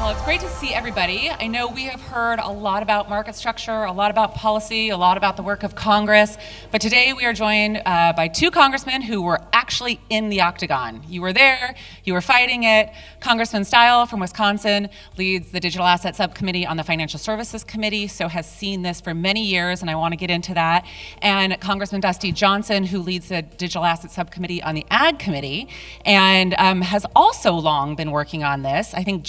Well, it's great to see everybody. I know we have heard a lot about market structure, a lot about policy, a lot about the work of Congress, but today we are joined by two congressmen who were actually in the octagon. You were there, you were fighting it. Congressman Steil from Wisconsin leads the Digital Asset Subcommittee on the Financial Services Committee, so has seen this for many years, and I want to get into that. And Congressman Dusty Johnson, who leads the Digital Asset Subcommittee on the Ag Committee, and has also long been working on this. I think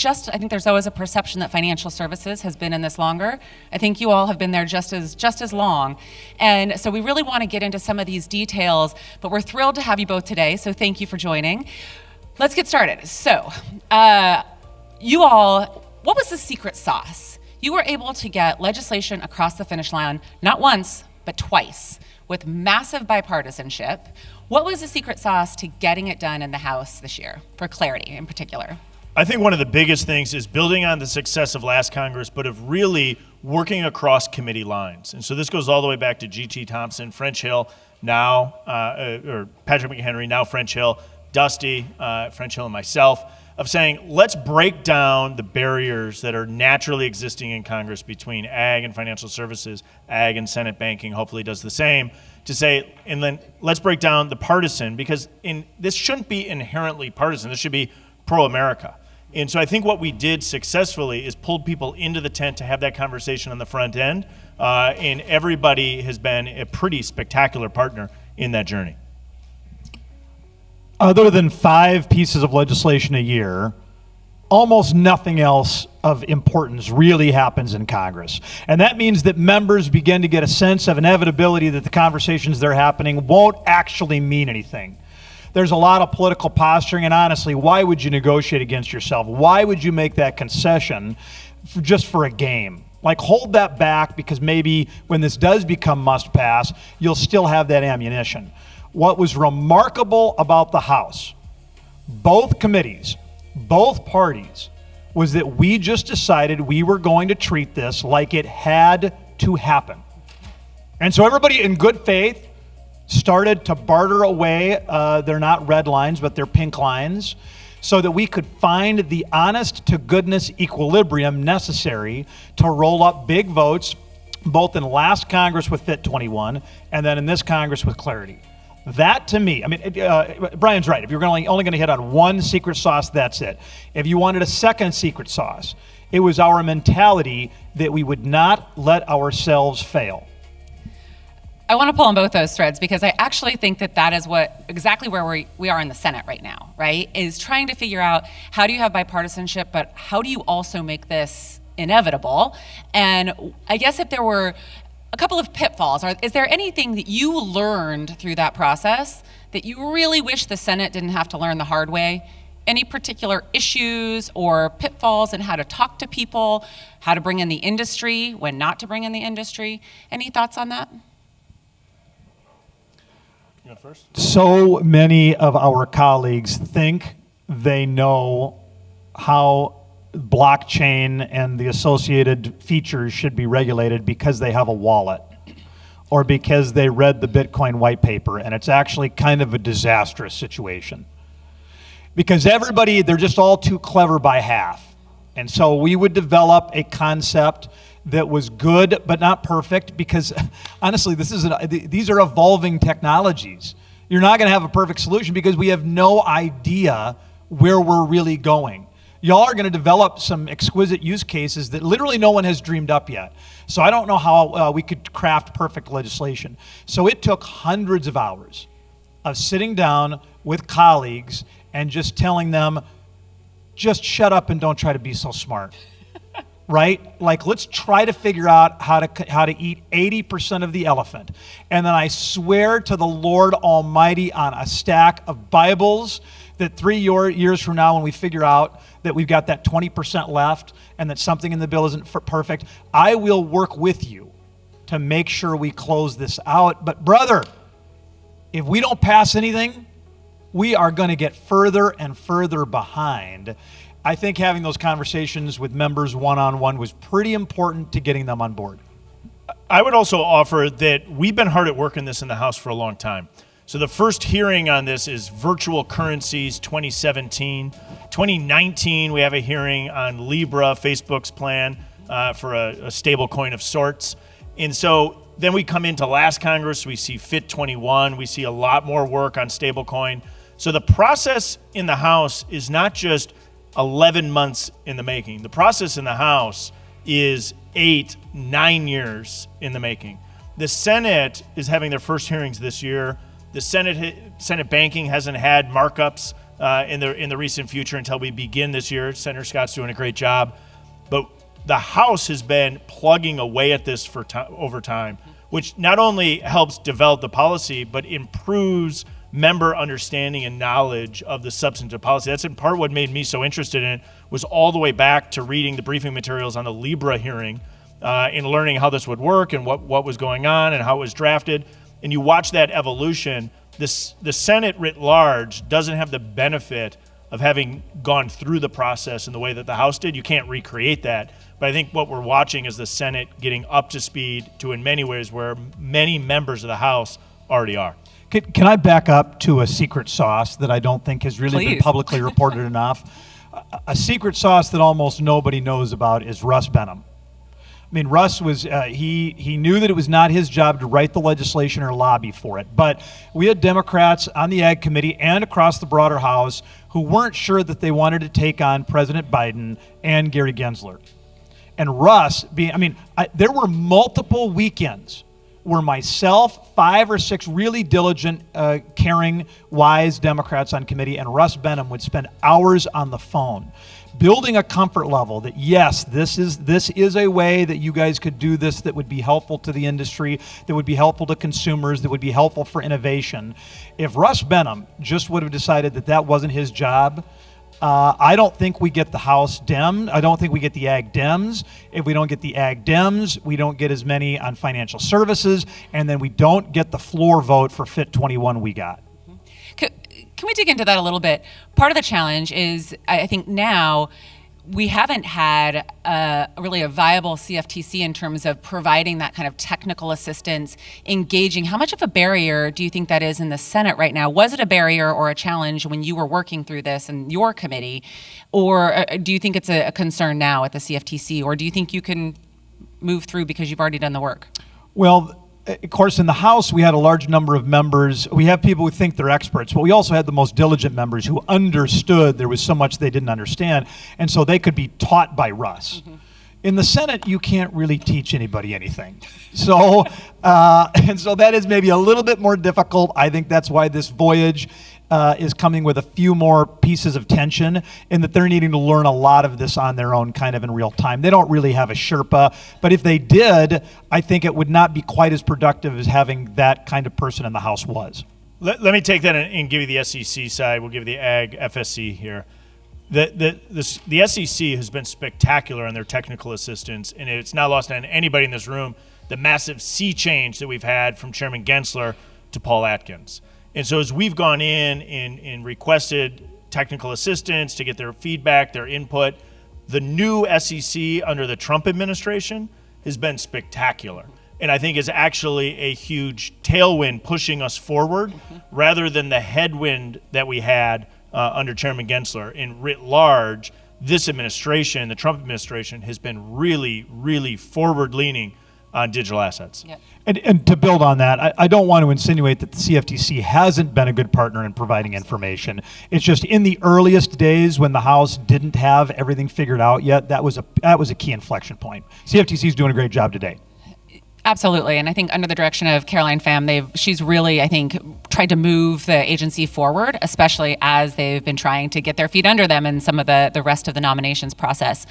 there's always a perception that financial services has been in this longer. I think you all have been there just as long. And so we really want to get into some of these details, but we're thrilled to have you both today, so thank you for joining. Let's get started. So, you all, what was the secret sauce? You were able to get legislation across the finish line, not once, but twice, with massive bipartisanship. What was the secret sauce to getting it done in the House this year, for clarity in particular? I think one of the biggest things is building on the success of last Congress, but of really working across committee lines. And so this goes all the way back to G.T. Thompson, French Hill, now, or Patrick McHenry, now French Hill, Dusty, French Hill, and myself, of saying, let's break down the barriers that are naturally existing in Congress between ag and financial services, ag and Senate banking hopefully does the same, to say, and then let's break down the partisan, because this shouldn't be inherently partisan. This should be pro-America. And so I think what we did successfully is pulled people into the tent to have that conversation on the front end, and everybody has been a pretty spectacular partner in that journey. Other than 5 pieces of legislation a year, almost nothing else of importance really happens in Congress. And that means that members begin to get a sense of inevitability that the conversations that are happening won't actually mean anything. There's a lot of political posturing, and honestly, why would you negotiate against yourself? Why would you make that concession just for a game? Like, hold that back, because maybe when this does become must pass, you'll still have that ammunition. What was remarkable about the House, both committees, both parties, was that we just decided we were going to treat this like it had to happen. And so everybody in good faith started to barter away, they're not red lines, but they're pink lines, so that we could find the honest to goodness equilibrium necessary to roll up big votes, both in last Congress with Fit 21 and then in this Congress with Clarity. That, to me, I mean, Bryan's right. If you're only going to hit on one secret sauce, that's it. If you wanted a second secret sauce, it was our mentality that we would not let ourselves fail. I want to pull on both those threads, because I actually think that is exactly where we are in the Senate right now, right? Is trying to figure out, how do you have bipartisanship, but how do you also make this inevitable? And I guess if there were a couple of pitfalls, is there anything that you learned through that process that you really wish the Senate didn't have to learn the hard way? Any particular issues or pitfalls in how to talk to people, how to bring in the industry, when not to bring in the industry? Any thoughts on that? You go first. So many of our colleagues think they know how blockchain and the associated features should be regulated because they have a wallet or because they read the Bitcoin white paper, and it's actually kind of a disastrous situation. Because everybody, they're just all too clever by half. And so we would develop a concept that was good but not perfect, because honestly, these are evolving technologies. You're not going to have a perfect solution because we have no idea where we're really going. Y'all are going to develop some exquisite use cases that literally no one has dreamed up yet. So I don't know how we could craft perfect legislation. So it took hundreds of hours of sitting down with colleagues and just telling them, just shut up and don't try to be so smart. Right? Like, let's try to figure out how to eat 80% of the elephant. And then I swear to the Lord Almighty on a stack of Bibles that 3 years from now, when we figure out that we've got that 20% left and that something in the bill isn't perfect, I will work with you to make sure we close this out. But brother, if we don't pass anything, we are going to get further and further behind. I think having those conversations with members one-on-one was pretty important to getting them on board. I would also offer that we've been hard at work in this in the House for a long time. So the first hearing on this is virtual currencies 2017. 2019, we have a hearing on Libra, Facebook's plan for a stable coin of sorts. And so then we come into last Congress, we see FIT 21, we see a lot more work on stablecoin. So the process in the House is not just 11 months in the making. The process in the House is 8-9 years in the making. The Senate is having their first hearings this year. The Senate banking hasn't had markups in the recent future until we begin this year. Senator Scott's doing a great job. But the House has been plugging away at this for over time, which not only helps develop the policy, but improves member understanding and knowledge of the substantive policy. That's in part what made me so interested in it, was all the way back to reading the briefing materials on the Libra hearing and learning how this would work and what was going on and how it was drafted. And you watch that evolution. The Senate writ large doesn't have the benefit of having gone through the process in the way that the House did. You can't recreate that. But I think what we're watching is the Senate getting up to speed to, in many ways, where many members of the House already are. Can I back up to a secret sauce that I don't think has really been Please. publicly reported enough? A secret sauce that almost nobody knows about is Russ Benham. I mean, Russ was, he knew that it was not his job to write the legislation or lobby for it. But we had Democrats on the Ag Committee and across the broader House who weren't sure that they wanted to take on President Biden and Gary Gensler. And Russ there were multiple weekends where myself, 5 or 6 really diligent, caring, wise Democrats on committee, and Russ Benham would spend hours on the phone building a comfort level that, yes, this is a way that you guys could do this that would be helpful to the industry, that would be helpful to consumers, that would be helpful for innovation. If Russ Benham just would have decided that that wasn't his job, I don't think we get the House Dem. I don't think we get the Ag Dems. If we don't get the Ag Dems, we don't get as many on financial services, and then we don't get the floor vote for FIT 21 we got. Can we dig into that a little bit? Part of the challenge is, I think now, we haven't had really a viable CFTC in terms of providing that kind of technical assistance, engaging. How much of a barrier do you think that is in the Senate right now? Was it a barrier or a challenge when you were working through this in your committee? Or do you think it's a concern now at the CFTC? Or do you think you can move through because you've already done the work? Well, of course, in the House, we had a large number of members. We have people who think they're experts, but we also had the most diligent members who understood there was so much they didn't understand, and so they could be taught by Russ. Mm-hmm. In the Senate, you can't really teach anybody anything. So, and so that is maybe a little bit more difficult. I think that's why this voyage is coming with a few more pieces of tension, in that they're needing to learn a lot of this on their own kind of in real time. They don't really have a Sherpa, but if they did, I think it would not be quite as productive as having that kind of person in the House was. Let me take that and give you the SEC side. We'll give you the Ag FSC here. The SEC has been spectacular in their technical assistance, and it's not lost on anybody in this room the massive sea change that we've had from Chairman Gensler to Paul Atkins. And so as we've gone in and requested technical assistance to get their feedback, their input, the new SEC under the Trump administration has been spectacular. And I think is actually a huge tailwind pushing us forward rather than the headwind that we had under Chairman Gensler. In writ large, this administration, the Trump administration, has been really, really forward-leaning on digital assets. Yep. And to build on that, I don't want to insinuate that the CFTC hasn't been a good partner in providing information. It's just in the earliest days when the House didn't have everything figured out yet, that was a key inflection point. CFTC is doing a great job today. Absolutely, and I think under the direction of Caroline Pham, she's really, I think, tried to move the agency forward, especially as they've been trying to get their feet under them in some of the rest of the nominations process.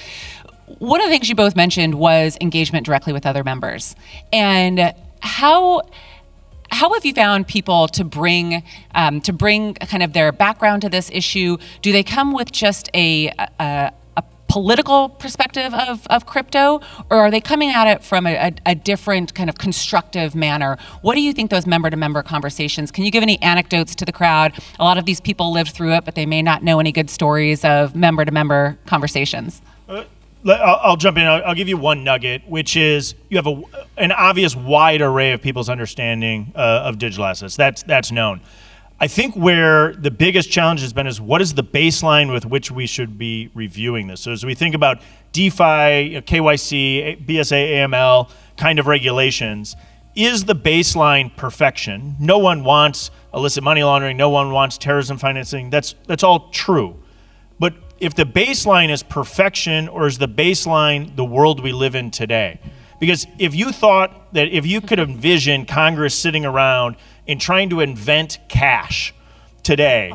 One of the things you both mentioned was engagement directly with other members. And how have you found people to bring kind of their background to this issue? Do they come with just a political perspective of crypto, or are they coming at it from a different kind of constructive manner? What do you think those member-to-member conversations? Can you give any anecdotes to the crowd? A lot of these people lived through it, but they may not know any good stories of member-to-member conversations. I'll jump in. I'll give you one nugget, which is you have an obvious wide array of people's understanding of digital assets. That's known. I think where the biggest challenge has been is what is the baseline with which we should be reviewing this? So as we think about DeFi, KYC, BSA, AML kind of regulations, is the baseline perfection? No one wants illicit money laundering. No one wants terrorism financing. That's all true. But if the baseline is perfection, or is the baseline the world we live in today? Because if you thought that if you could envision Congress sitting around and trying to invent cash today,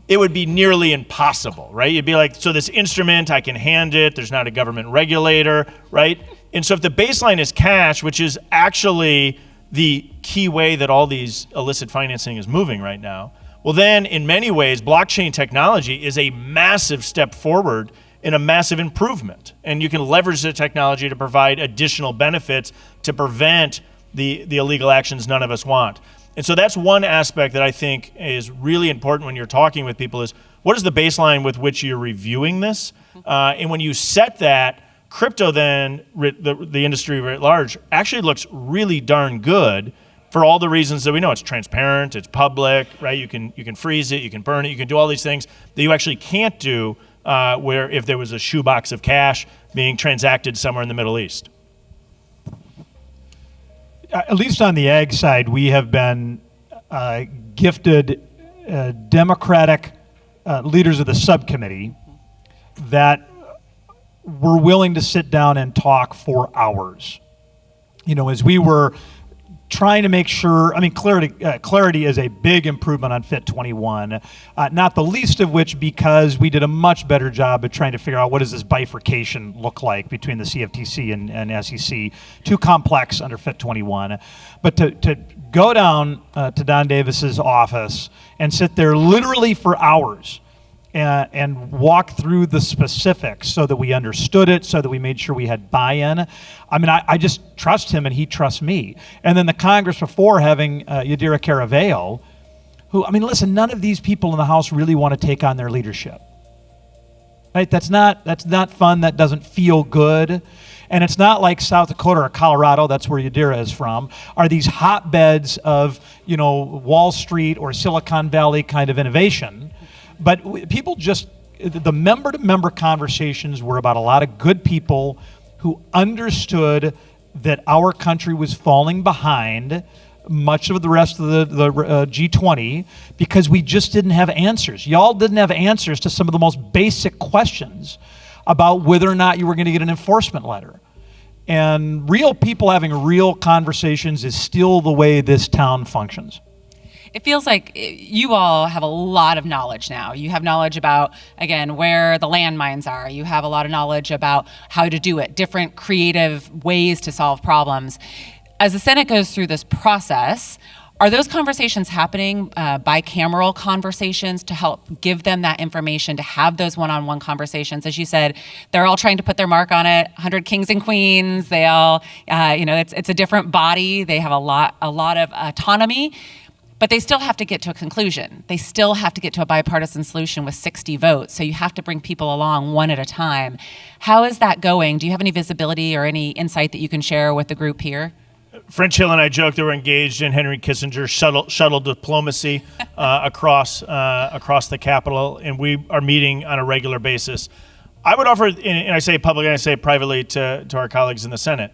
it would be nearly impossible, right? You'd be like, so this instrument, I can hand it, there's not a government regulator, right? And so if the baseline is cash, which is actually the key way that all these illicit financing is moving right now, well then in many ways, blockchain technology is a massive step forward and a massive improvement. And you can leverage the technology to provide additional benefits to prevent the illegal actions none of us want. And so that's one aspect that I think is really important when you're talking with people is what is the baseline with which you're reviewing this? And when you set that, crypto then, the industry writ large, actually looks really darn good for all the reasons that we know. It's transparent, it's public, right? You can freeze it, you can burn it, you can do all these things that you actually can't do where if there was a shoebox of cash being transacted somewhere in the Middle East. At least on the ag side, we have been gifted Democratic leaders of the subcommittee that were willing to sit down and talk for hours. You know, as we were trying to make sure, I mean, clarity is a big improvement on Fit 21, not the least of which because we did a much better job of trying to figure out what does this bifurcation look like between the CFTC and SEC. Too complex under Fit 21. But to go down to Don Davis's office and sit there literally for hours and walk through the specifics so that we understood it, so that we made sure we had buy-in. I mean, I just trust him and he trusts me. And then the Congress before having Yadira Caraveo, who, I mean, listen, none of these people in the House really want to take on their leadership. Right? That's not fun, that doesn't feel good. And it's not like South Dakota or Colorado, that's where Yadira is from, are these hotbeds of, you know, Wall Street or Silicon Valley kind of innovation. But people just, the member-to-member conversations were about a lot of good people who understood that our country was falling behind much of the rest of the G20 because we just didn't have answers. Y'all didn't have answers to some of the most basic questions about whether or not you were going to get an enforcement letter. And real people having real conversations is still the way this town functions. It feels like you all have a lot of knowledge now. You have knowledge about, again, where the landmines are. You have a lot of knowledge about how to do it, different creative ways to solve problems. As the Senate goes through this process, are those conversations happening, bicameral conversations to help give them that information, to have those one-on-one conversations? As you said, they're all trying to put their mark on it, 100 kings and queens. They all, it's a different body. They have a lot of autonomy. But they still have to get to a conclusion. They still have to get to a bipartisan solution with 60 votes. So you have to bring people along one at a time. How is that going? Do you have any visibility or any insight that you can share with the group here? French Hill and I joked that we're engaged in Henry Kissinger's shuttle diplomacy across the Capitol, and we are meeting on a regular basis. I would offer, and I say it publicly and I say it privately to our colleagues in the Senate,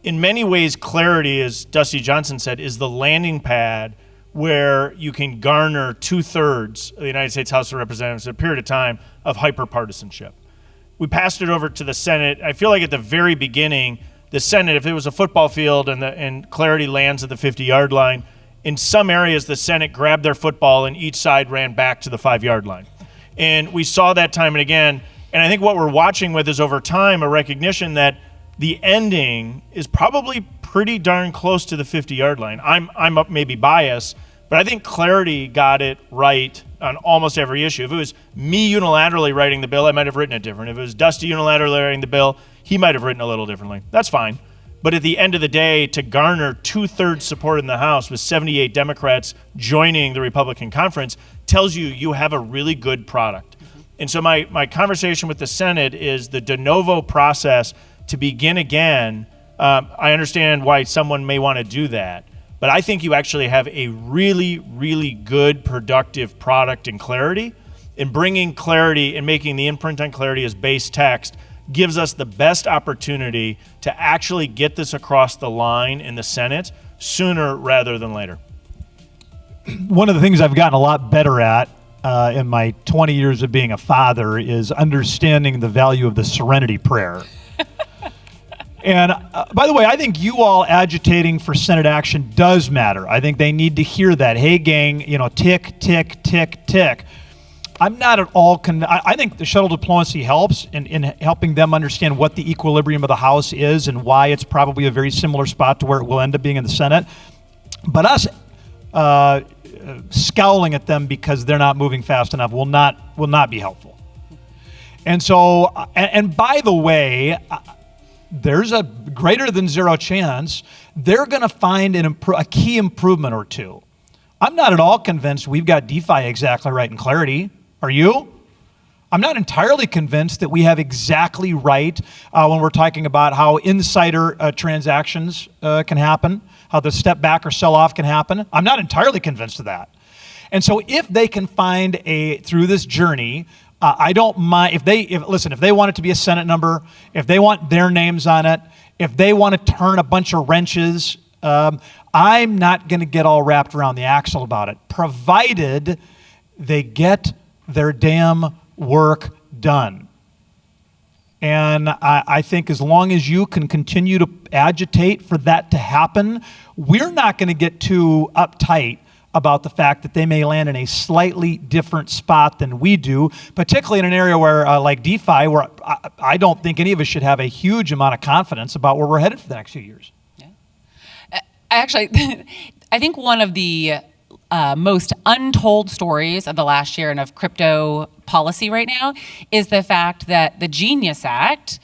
in many ways, clarity, as Dusty Johnson said, is the landing pad where you can garner 2/3 of the United States House of Representatives in a period of time of hyperpartisanship. We passed it over to the Senate. I feel like at the very beginning, the Senate, if it was a football field and clarity lands at the 50-yard line, in some areas the Senate grabbed their football and each side ran back to the 5-yard line. And we saw that time and again. And I think what we're watching with is over time a recognition that the ending is probably pretty darn close to the 50-yard line. I'm maybe biased, but I think clarity got it right on almost every issue. If it was me unilaterally writing the bill, I might have written it different. If it was Dusty unilaterally writing the bill, he might have written a little differently. That's fine. But at the end of the day, to garner 2/3 support in the House with 78 Democrats joining the Republican conference tells you you have a really good product. And so my conversation with the Senate is the de novo process to begin again. I understand why someone may want to do that, but I think you actually have a really, really good, productive product in Clarity. And bringing Clarity and making the imprint on Clarity as base text gives us the best opportunity to actually get this across the line in the Senate sooner rather than later. One of the things I've gotten a lot better at in my 20 years of being a father is understanding the value of the serenity prayer. And by the way, I think you all agitating for Senate action does matter. I think they need to hear that. Hey, gang, tick, tick, tick, tick. I'm not at all I think the shuttle diplomacy helps in helping them understand what the equilibrium of the House is and why it's probably a very similar spot to where it will end up being in the Senate. But us scowling at them because they're not moving fast enough will not be helpful. And so, and by the way, there's a greater than zero chance they're going to find a key improvement or two. I'm not at all convinced we've got DeFi exactly right in Clarity. Are you? I'm not entirely convinced that we have exactly right when we're talking about how insider transactions can happen, how the step back or sell off can happen. I'm not entirely convinced of that. And so if they can find through this journey, I don't mind if they want it to be a Senate number, if they want their names on it, if they want to turn a bunch of wrenches, I'm not going to get all wrapped around the axle about it, provided they get their damn work done. And I think as long as you can continue to agitate for that to happen, we're not going to get too uptight about the fact that they may land in a slightly different spot than we do, particularly in an area where, like DeFi, where I don't think any of us should have a huge amount of confidence about where we're headed for the next few years. Yeah. Actually, I think one of the most untold stories of the last year and of crypto policy right now is the fact that the Genius Act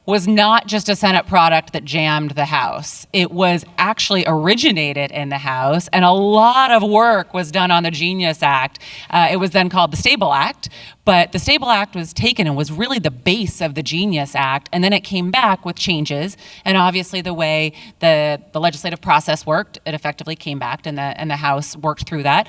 was not just a Senate product that jammed the House. It was actually originated in the House, and a lot of work was done on the Genius Act. It was then called the Stable Act, but the Stable Act was taken and was really the base of the Genius Act, and then it came back with changes, and obviously the way the legislative process worked, it effectively came back, and the House worked through that.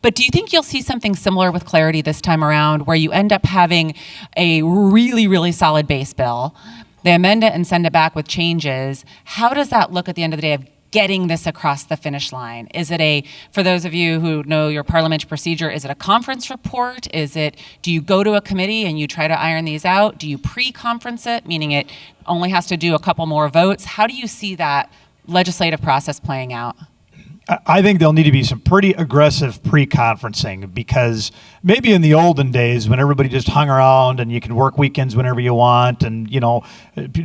But do you think you'll see something similar with Clarity this time around, where you end up having a really, really solid base bill, they amend it and send it back with changes? How does that look at the end of the day of getting this across the finish line? Is it for those of you who know your parliamentary procedure, is it a conference report? Do you go to a committee and you try to iron these out? Do you pre-conference it, meaning it only has to do a couple more votes? How do you see that legislative process playing out? I think there'll need to be some pretty aggressive pre-conferencing, because maybe in the olden days when everybody just hung around and you could work weekends whenever you want, and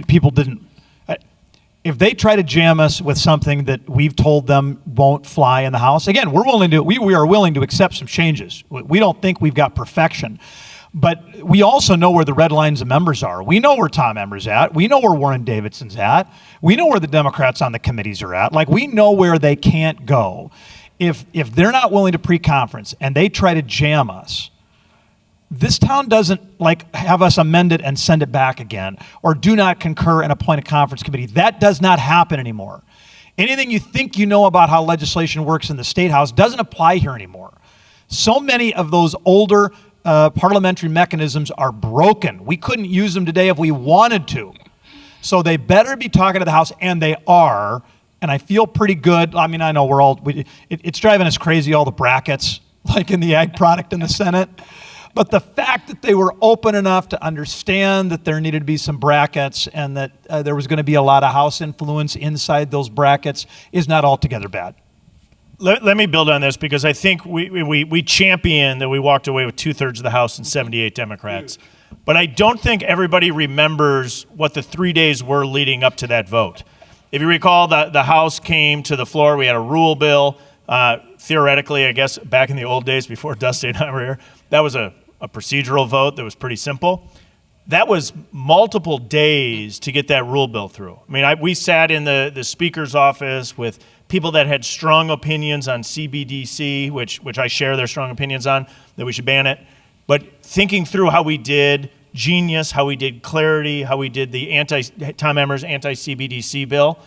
people didn't. If they try to jam us with something that we've told them won't fly in the House, again, we are willing to accept some changes. We don't think we've got perfection. But we also know where the red lines of members are. We know where Tom Emmer's at. We know where Warren Davidson's at. We know where the Democrats on the committees are at. Like, we know where they can't go. If they're not willing to pre-conference and they try to jam us, this town doesn't have us amend it and send it back again, or do not concur and appoint a conference committee. That does not happen anymore. Anything you think you know about how legislation works in the State House doesn't apply here anymore. So many of those older parliamentary mechanisms are broken. We couldn't use them today if we wanted to. So they better be talking to the House, and they are. And I feel pretty good. I mean, I know it's driving us crazy, all the brackets, like in the ag product in the Senate. But the fact that they were open enough to understand that there needed to be some brackets and that there was going to be a lot of House influence inside those brackets is not altogether bad. Let me build on this, because I think we champion that we walked away with 2/3 of the House and 78 Democrats. But I don't think everybody remembers what the 3 days were leading up to that vote. If you recall, the House came to the floor. We had a rule bill. Theoretically, I guess, back in the old days before Dusty and I were here, that was a procedural vote that was pretty simple. That was multiple days to get that rule bill through. I mean, we sat in the Speaker's office with people that had strong opinions on CBDC, which I share their strong opinions on, that we should ban it. But thinking through how we did Genius, how we did Clarity, how we did the Tom Emmer's anti-CBDC bill,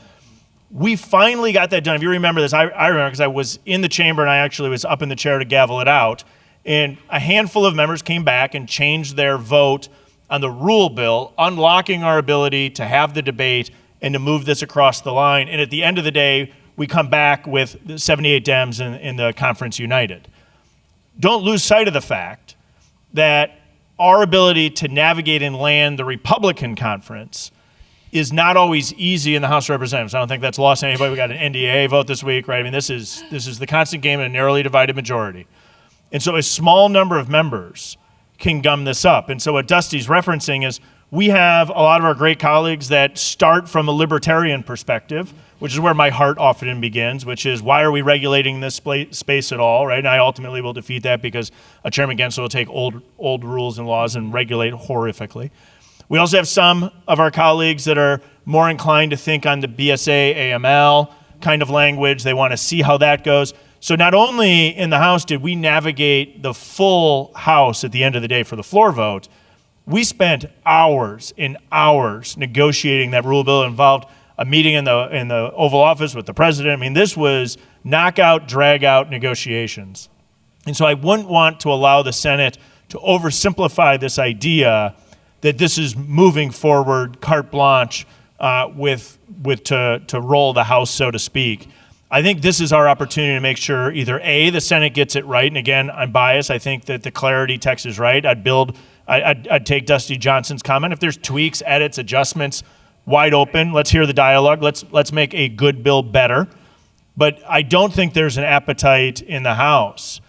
we finally got that done. If you remember this, I remember because I was in the chamber and I actually was up in the chair to gavel it out. And a handful of members came back and changed their vote on the rule bill, unlocking our ability to have the debate and to move this across the line. And at the end of the day, we come back with 78 Dems in the conference united. Don't lose sight of the fact that our ability to navigate and land the Republican conference is not always easy in the House of Representatives. I don't think that's lost on anybody. We got an NDA vote this week, right? I mean, this is the constant game in a narrowly divided majority. And so a small number of members can gum this up. And so what Dusty's referencing is we have a lot of our great colleagues that start from a libertarian perspective, which is where my heart often begins, which is why are we regulating this space at all, right? And I ultimately will defeat that because a Chairman Gensler will take old rules and laws and regulate horrifically. We also have some of our colleagues that are more inclined to think on the BSA, AML kind of language. They want to see how that goes. So not only in the House did we navigate the full House at the end of the day for the floor vote, we spent hours and hours negotiating that rule bill. It involved a meeting in the Oval Office with the president. I mean, this was knockout, drag-out negotiations. And so I wouldn't want to allow the Senate to oversimplify this idea that this is moving forward carte blanche to roll the House, so to speak. I think this is our opportunity to make sure either A, the Senate gets it right, and again, I'm biased. I think that the clarity text is right. I'd take Dusty Johnson's comment. If there's tweaks, edits, adjustments, wide open. Let's hear the dialogue. Let's make a good bill better. But I don't think there's an appetite in the House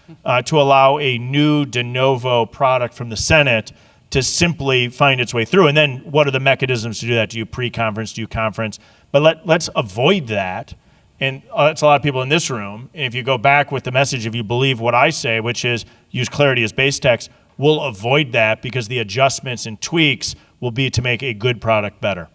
to allow a new de novo product from the Senate to simply find its way through. And then what are the mechanisms to do that? Do you pre-conference? Do you conference? But let's avoid that. And it's a lot of people in this room. And if you go back with the message, if you believe what I say, which is use clarity as base text, we'll avoid that because the adjustments and tweaks will be to make a good product better.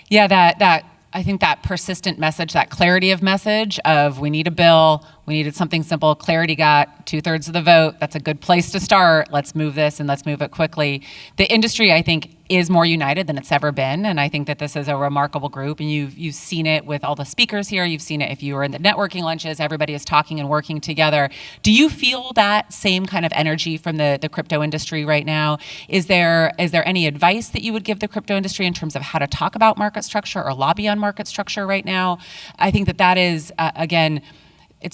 Yeah, I think that persistent message, that clarity of message of we need a bill, we needed something simple. Clarity got 2/3 of the vote. That's a good place to start. Let's move this and let's move it quickly. The industry, I think, is more united than it's ever been, and I think that this is a remarkable group. And you've seen it with all the speakers here. You've seen it if you were in the networking lunches. Everybody is talking and working together. Do you feel that same kind of energy from the crypto industry right now? Is there any advice that you would give the crypto industry in terms of how to talk about market structure or lobby on market structure right now? I think that is again.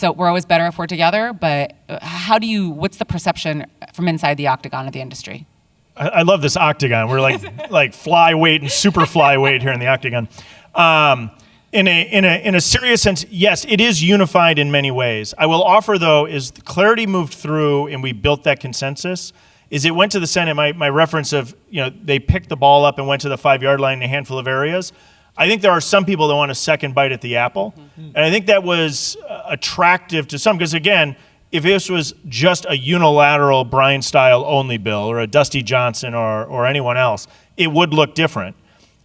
We're always better if we're together, but what's the perception from inside the octagon of the industry? I love this octagon. We're like flyweight and super flyweight here in the octagon. In a serious sense, yes, it is unified in many ways. I will offer, though, is clarity moved through and we built that consensus, is it went to the Senate, my reference of, they picked the ball up and went to the 5-yard line in a handful of areas. I think there are some people that want a second bite at the apple. Mm-hmm. And I think that was attractive to some, because again, if this was just a unilateral Bryan Steil only bill or a Dusty Johnson or anyone else, it would look different.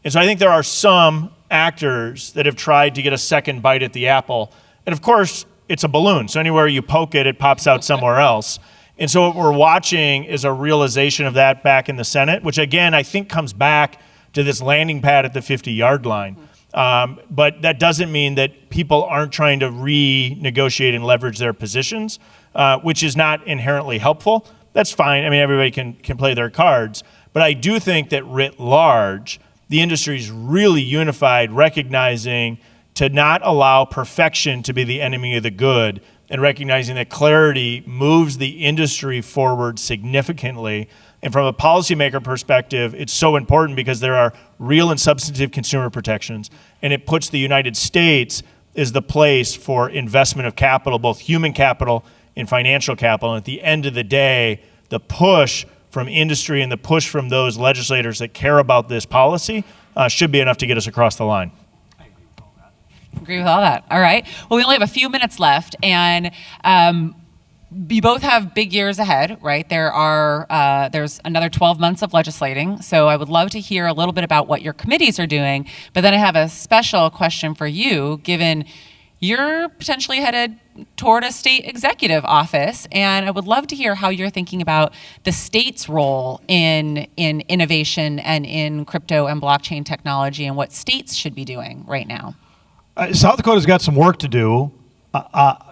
And so I think there are some actors that have tried to get a second bite at the apple. And of course, it's a balloon. So anywhere you poke it, it pops out somewhere else. And so what we're watching is a realization of that back in the Senate, which again, I think comes back to this landing pad at the 50-yard line. But that doesn't mean that people aren't trying to renegotiate and leverage their positions, which is not inherently helpful. That's fine. I mean, everybody can play their cards. But I do think that writ large, the industry is really unified, recognizing to not allow perfection to be the enemy of the good, and recognizing that clarity moves the industry forward significantly. And from a policymaker perspective, it's so important because there are real and substantive consumer protections, and it puts the United States as the place for investment of capital, both human capital and financial capital. And at the end of the day, the push from industry and the push from those legislators that care about this policy should be enough to get us across the line. Agree with all that. All right. Well, we only have a few minutes left, and you both have big years ahead, right? There's another 12 months of legislating, so I would love to hear a little bit about what your committees are doing. But then I have a special question for you, given you're potentially headed toward a state executive office, and I would love to hear how you're thinking about the state's role in innovation and in crypto and blockchain technology, and what states should be doing right now. South Dakota's got some work to do.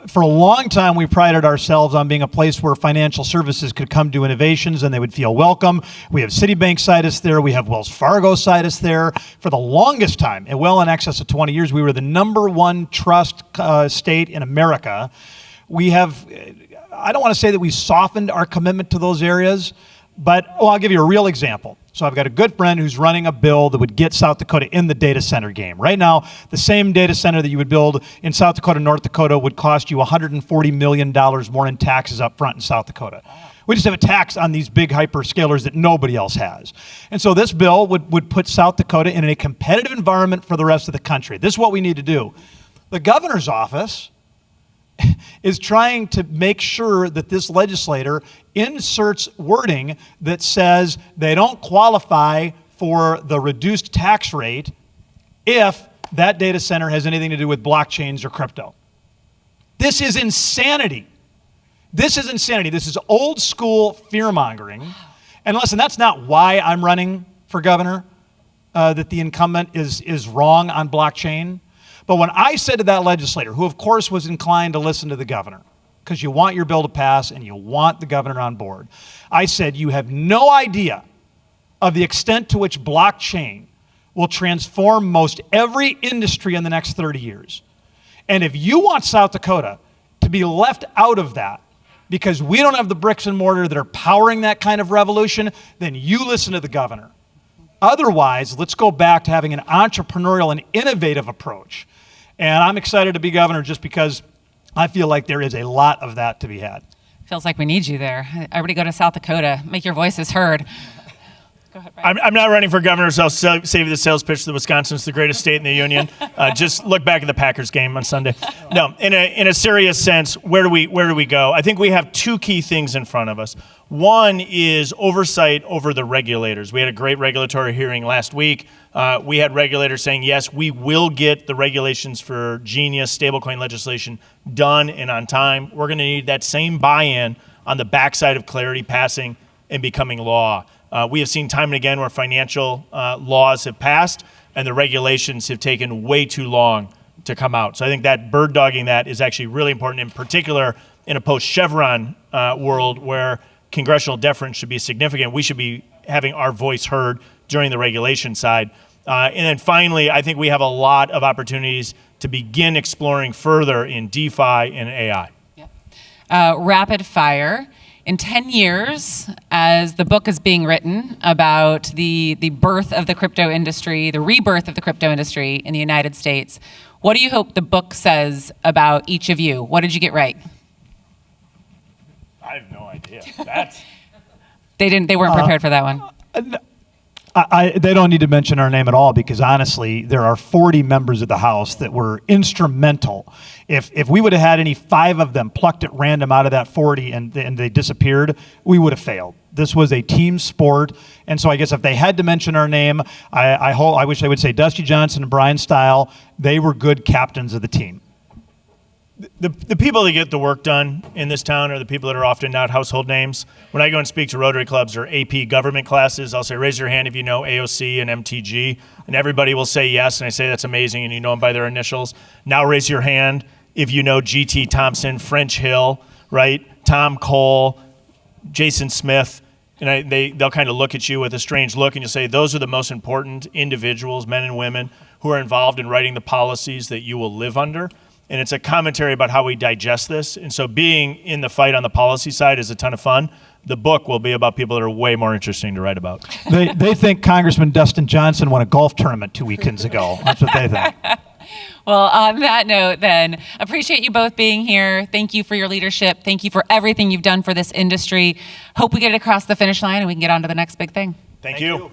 For a long time, we prided ourselves on being a place where financial services could come to innovations and they would feel welcome. We have Citibank cite us there. We have Wells Fargo cite us there. For the longest time, and well in excess of 20 years, we were the #1 trust state in America. We have, I don't want to say that we softened our commitment to those areas, but I'll give you a real example. So I've got a good friend who's running a bill that would get South Dakota in the data center game. Right now, the same data center that you would build in South Dakota, North Dakota would cost you $140 million more in taxes up front in South Dakota. We just have a tax on these big hyperscalers that nobody else has. And so this bill would put South Dakota in a competitive environment for the rest of the country. This is what we need to do. The governor's office is trying to make sure that this legislator inserts wording that says they don't qualify for the reduced tax rate if that data center has anything to do with blockchains or crypto. This is insanity. This is insanity. This is old school fear-mongering. And listen, that's not why I'm running for governor, that the incumbent is wrong on blockchain. But when I said to that legislator, who of course was inclined to listen to the governor, because you want your bill to pass and you want the governor on board, I said, you have no idea of the extent to which blockchain will transform most every industry in the next 30 years. And if you want South Dakota to be left out of that because we don't have the bricks and mortar that are powering that kind of revolution, then you listen to the governor. Otherwise, let's go back to having an entrepreneurial and innovative approach. And I'm excited to be governor just because I feel like there is a lot of that to be had. Feels like we need you there. Everybody go to South Dakota. Make your voices heard. Go ahead, Bryan. I'm not running for governor, so I'll save you the sales pitch that Wisconsin's the greatest state in the union. Just look back at the Packers game on Sunday. No, in a serious sense, where do we go? I think we have two key things in front of us. One is oversight over the regulators. We had a great regulatory hearing last week. We had regulators saying, yes, we will get the regulations for Genius stablecoin legislation done and on time. We're going to need that same buy-in on the backside of Clarity passing and becoming law. We have seen time and again where financial laws have passed and the regulations have taken way too long to come out. So I think that bird dogging that is actually really important, in particular in a post-Chevron world where congressional deference should be significant. We should be having our voice heard during the regulation side. And then finally, I think we have a lot of opportunities to begin exploring further in DeFi and AI. Yeah. Rapid fire. In 10 years, as the book is being written about the birth of the crypto industry, the rebirth of the crypto industry in the United States, what do you hope the book says about each of you? What did you get right? I have no idea. They weren't prepared for that one. They don't need to mention our name at all because honestly, there are 40 members of the House that were instrumental. If we would have had any 5 of them plucked at random out of that 40 and they disappeared, we would have failed. This was a team sport, and so I guess if they had to mention our name, I wish they would say Dusty Johnson and Bryan Steil. They were good captains of the team. The people that get the work done in this town are the people that are often not household names. When I go and speak to Rotary clubs or AP government classes, I'll say, raise your hand if you know AOC and MTG, and everybody will say yes, and I say that's amazing, and you know them by their initials. Now raise your hand if you know GT Thompson, French Hill, right? Tom Cole, Jason Smith, and they'll kind of look at you with a strange look, and you'll say, those are the most important individuals, men and women, who are involved in writing the policies that you will live under. And it's a commentary about how we digest this. And so being in the fight on the policy side is a ton of fun. The book will be about people that are way more interesting to write about. They think Congressman Dustin Johnson won a golf tournament 2 weekends ago. That's what they think. Well, on that note, then, appreciate you both being here. Thank you for your leadership. Thank you for everything you've done for this industry. Hope we get it across the finish line and we can get on to the next big thing. Thank you.